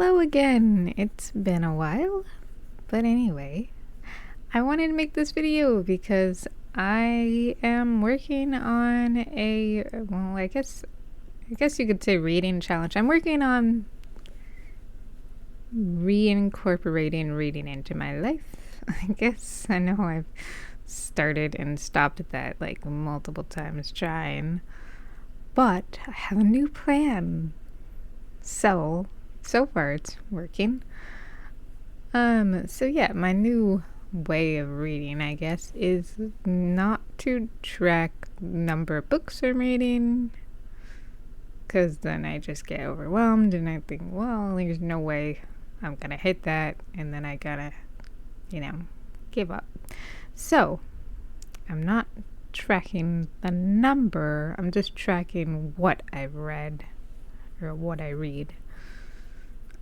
Hello again. It's been a while, but anyway, I wanted to make this video because I am working on I guess you could say reading challenge. I'm working on reincorporating reading into my life. I guess I know I've started and stopped at that like multiple times trying, but I have a new plan. So far it's working. So yeah, my new way of reading, I guess, is not to track number of books I'm reading, because then I just get overwhelmed and I think, well, there's no way I'm gonna hit that, and then I gotta, give up. So I'm not tracking the number, I'm just tracking what I've read or what I read.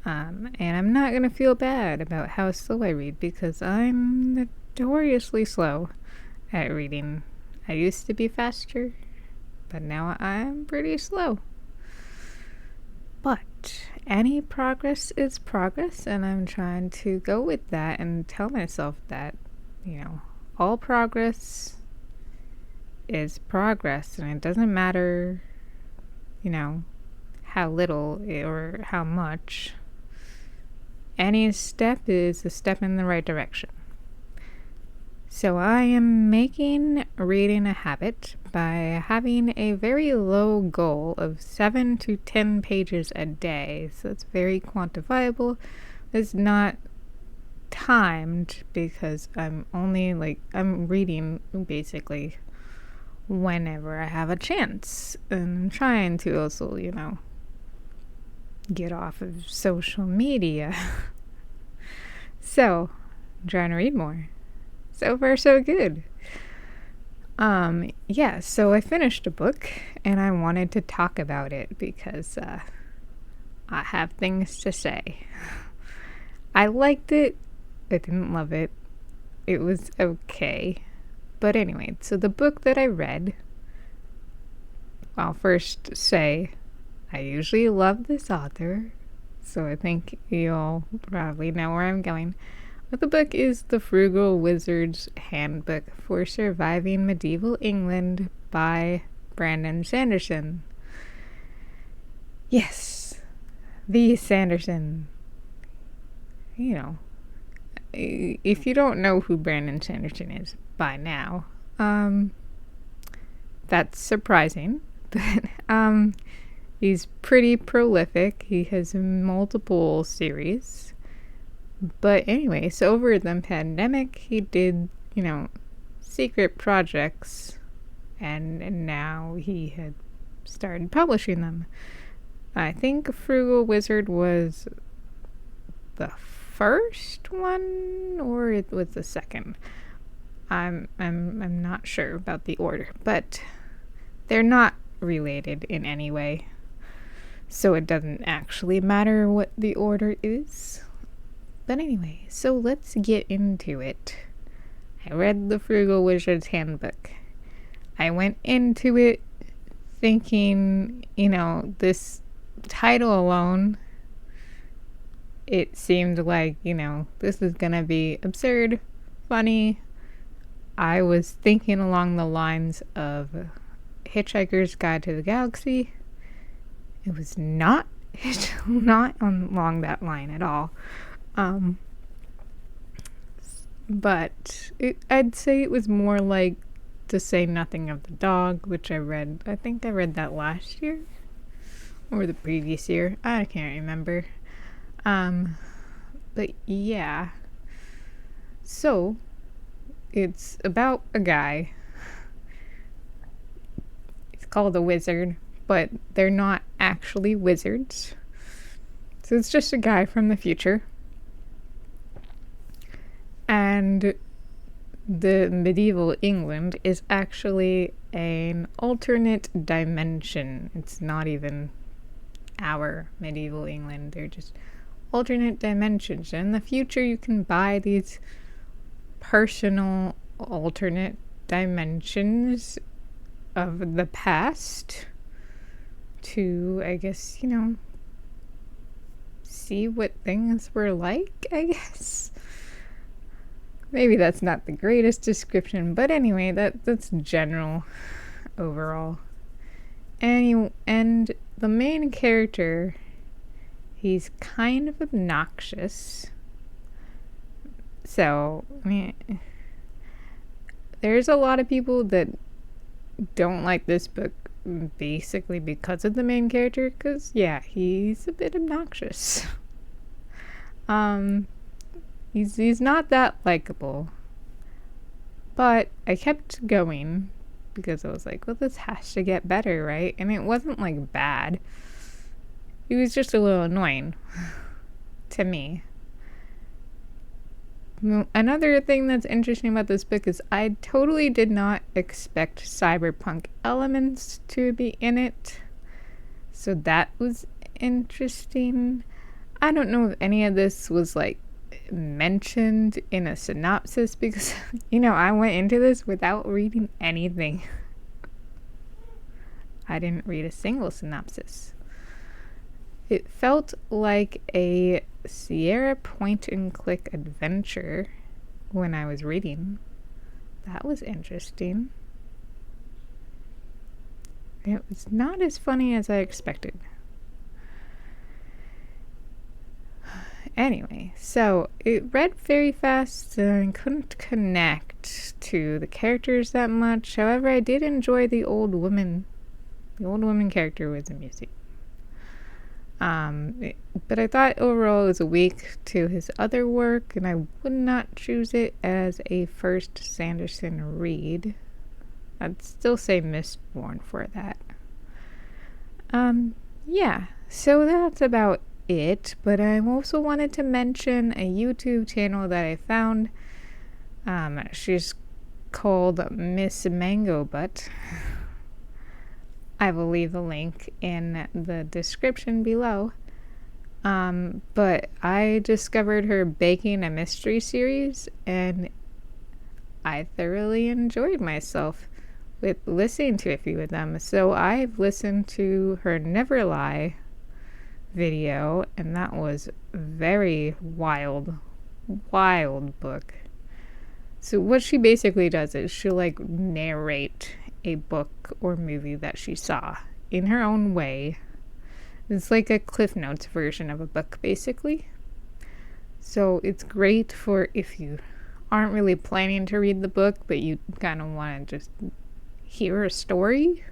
And I'm not going to feel bad about how slow I read, because I'm notoriously slow at reading. I used to be faster, but now I'm pretty slow. But any progress is progress, and I'm trying to go with that and tell myself that, all progress is progress, and it doesn't matter, how little or how much. Any step is a step in the right direction. So I am making reading a habit by having a very low goal of 7 to 10 pages a day. So it's very quantifiable. It's not timed because I'm reading basically whenever I have a chance. And I'm trying to also, get off of social media. So, I'm trying to read more. So far, so good. So I finished a book and I wanted to talk about it because I have things to say. I liked it. I didn't love it. It was okay. But anyway, so the book that I read, I'll first say I usually love this author, so I think you'll probably know where I'm going. But the book is The Frugal Wizard's Handbook for Surviving Medieval England by Brandon Sanderson. Yes, the Sanderson. If you don't know who Brandon Sanderson is by now, that's surprising, but he's pretty prolific. He has multiple series. But anyway, so over the pandemic, he did, secret projects, and now he had started publishing them. I think Frugal Wizard was the first one, or it was the second. I'm not sure about the order, but they're not related in any way. So it doesn't actually matter what the order is. But anyway, so let's get into it. I read The Frugal Wizard's Handbook. I went into it thinking, this title alone, it seemed like, this is gonna be absurd, funny. I was thinking along the lines of Hitchhiker's Guide to the Galaxy. It was not along that line at all. But I'd say it was more like To Say Nothing of the Dog, which I read. I think I read that last year or the previous year. I can't remember. But yeah. So it's about a guy. It's called a wizard, but they're not actually wizards. So it's just a guy from the future. And the medieval England is actually an alternate dimension. It's not even our medieval England. They're just alternate dimensions. And in the future, you can buy these personal alternate dimensions of the past to, I guess, see what things were like, I guess. Maybe that's not the greatest description, but anyway, that's general overall. And the main character, he's kind of obnoxious. So, I mean, there's a lot of people that don't like this book basically because of the main character, because, yeah, he's a bit obnoxious. He's not that likable. But I kept going because I was like, well, this has to get better, right? And it wasn't like bad. It was just a little annoying to me. Another thing that's interesting about this book is I totally did not expect cyberpunk elements to be in it. So that was interesting. I don't know if any of this was like mentioned in a synopsis because, I went into this without reading anything. I didn't read a single synopsis. It felt like a Sierra point and click adventure when I was reading. That was interesting. It was not as funny as I expected. Anyway, so it read very fast and I couldn't connect to the characters that much. However, I did enjoy the old woman. The old woman character was amusing. But I thought overall it was a weak to his other work, and I would not choose it as a first Sanderson read. I'd still say Mistborn for that. Yeah, so that's about it, but I also wanted to mention a YouTube channel that I found. She's called Miss Mango Butt. I will leave a link in the description below. But I discovered her baking a mystery series, and I thoroughly enjoyed myself with listening to a few of them. So I've listened to her Never Lie video, and that was very wild book. So what she basically does is she'll like narrate a book or movie that she saw in her own way. It's like a Cliff Notes version of a book, basically. So it's great for if you aren't really planning to read the book, but you kind of want to just hear a story,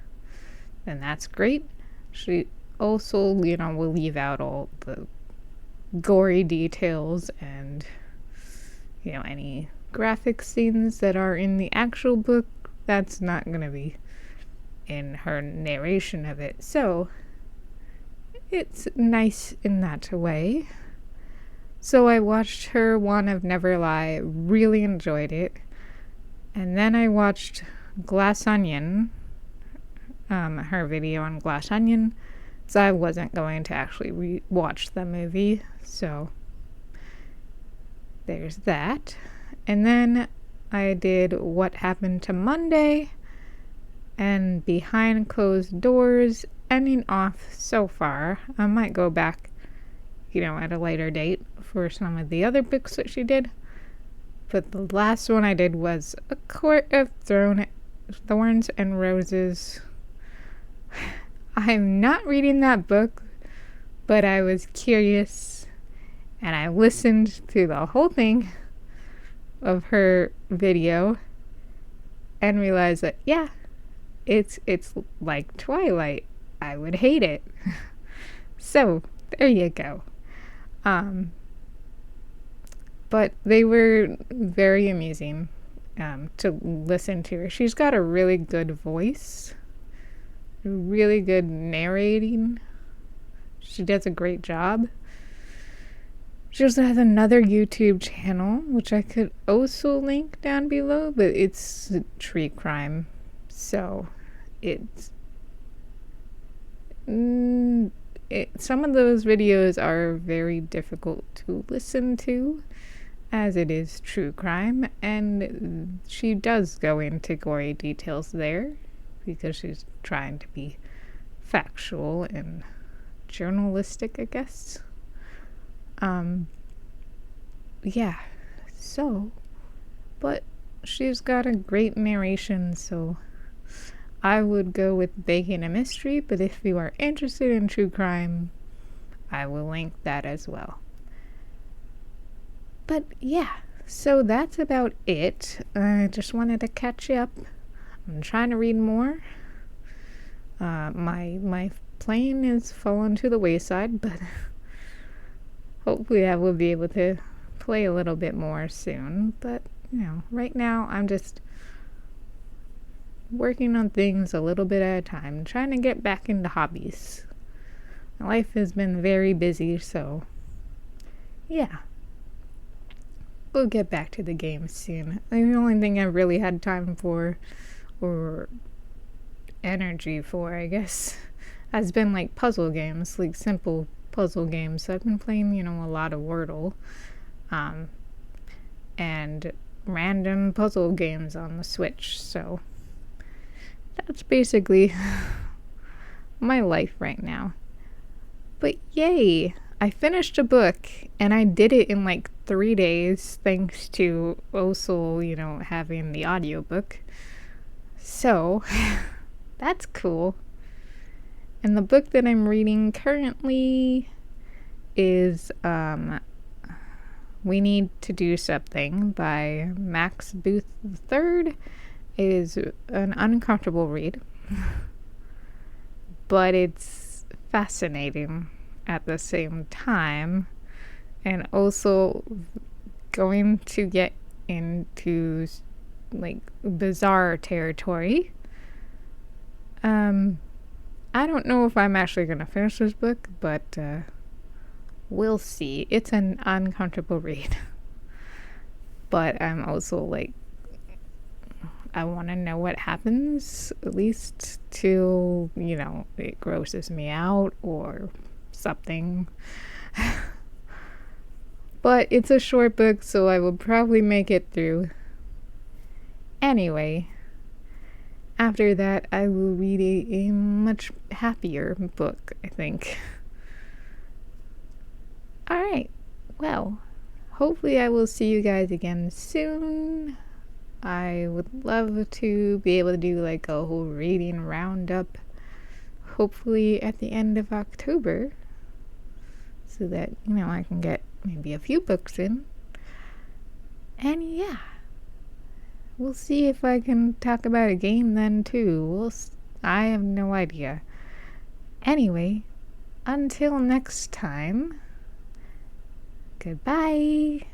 then that's great. She also, will leave out all the gory details and, any graphic scenes that are in the actual book. That's not going to be in her narration of it. So it's nice in that way. So I watched her one of Never Lie, really enjoyed it. And then I watched Glass Onion, her video on Glass Onion. So I wasn't going to actually watch the movie. So there's that. And then I did What Happened to Monday and Behind Closed Doors, ending off so far. I might go back, at a later date for some of the other books that she did. But the last one I did was A Court of Thorns and Roses. I'm not reading that book, but I was curious and I listened to the whole thing of her video and realized that it's like Twilight. I would hate it. So there you go. But they were very amusing to listen to her. She's got a really good voice, really good narrating. She does a great job. She also has another YouTube channel, which I could also link down below, but it's true crime. So some of those videos are very difficult to listen to, as it is true crime, and she does go into gory details there because she's trying to be factual and journalistic, I guess. Um, yeah, so, but she's got a great narration, so I would go with Bacon a Mystery, but if you are interested in true crime, I will link that as well. But yeah, so that's about it. I just wanted to catch you up. I'm trying to read more. My playing is fallen to the wayside, but hopefully I will be able to play a little bit more soon. But right now I'm just working on things a little bit at a time, trying to get back into hobbies. My life has been very busy, so yeah. We'll get back to the game soon. The only thing I've really had time for, or energy for, I guess, has been like puzzle games, like simple puzzle games. So I've been playing, a lot of Wordle, and random puzzle games on the Switch. So that's basically my life right now. But yay! I finished a book and I did it in like 3 days thanks to also, having the audiobook. So that's cool. And the book that I'm reading currently is We Need to Do Something by Max Booth III. It is an uncomfortable read, but it's fascinating at the same time, and also going to get into like bizarre territory. I don't know if I'm actually gonna finish this book, but we'll see. It's an uncomfortable read, but I'm also like, I want to know what happens, at least till it grosses me out or something. But it's a short book, so I will probably make it through. Anyway, after that I will read a much happier book, I think. Alright, well, hopefully I will see you guys again soon. I would love to be able to do like a whole reading roundup, hopefully at the end of October, so that I can get maybe a few books in. And yeah, we'll see if I can talk about a game then too. I have no idea. Anyway, until next time, goodbye.